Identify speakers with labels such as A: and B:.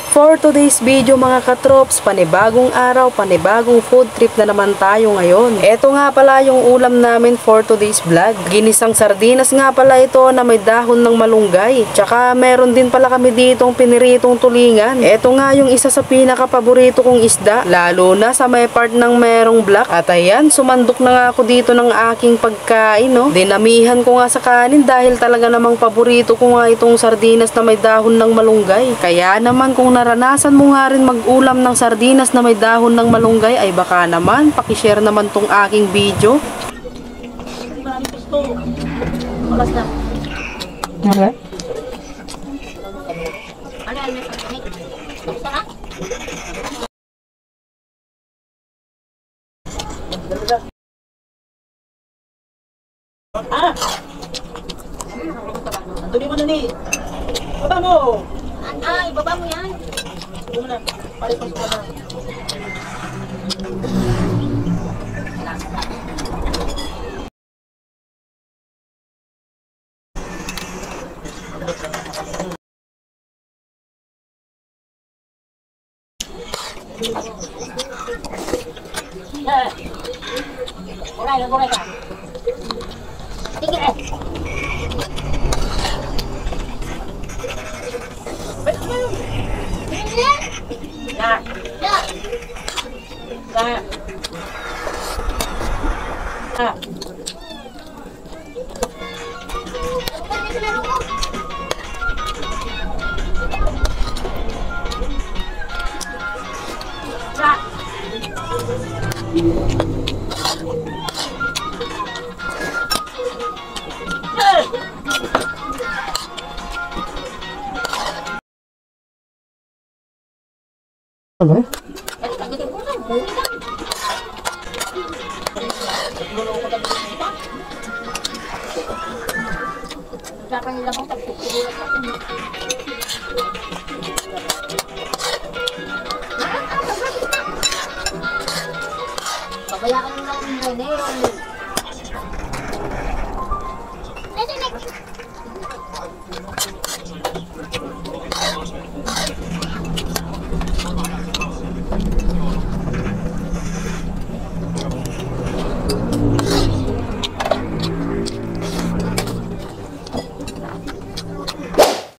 A: For today's video mga katrops, panibagong araw, panibagong food trip na naman tayo ngayon. Eto nga pala yung ulam namin for today's vlog. Ginisang sardinas nga pala ito na may dahon ng malunggay. Tsaka meron din pala kami ditong piniritong tulingan. Eto nga yung isa sa pinaka-paborito kong isda, lalo na sa may part ng merong black. At ayan, sumandok na nga ako dito ng aking pagkain, no? Dinamihan ko nga sa kanin dahil talaga namang paborito ko nga itong sardinas na may dahon ng malunggay. Kaya naman kung naranasan mo nga rin mag-ulam ng sardinas na may dahon ng malunggay, ay baka naman pakishare naman tong aking video.
B: Oras na.
A: Okay.
B: Ano yan? Isa ka?
C: Tuloy mo na ni. Baba mo.
B: Ay, baba mo yan.
C: Tuloy mo na. Palipas mo na.
B: Guray ka. Tigil eh.
C: Ya.
B: Ya.
C: Ya. Ya.
A: Ano?
B: Kanila bang pagpupululat natin? Pabayaan mo lang yung Rene.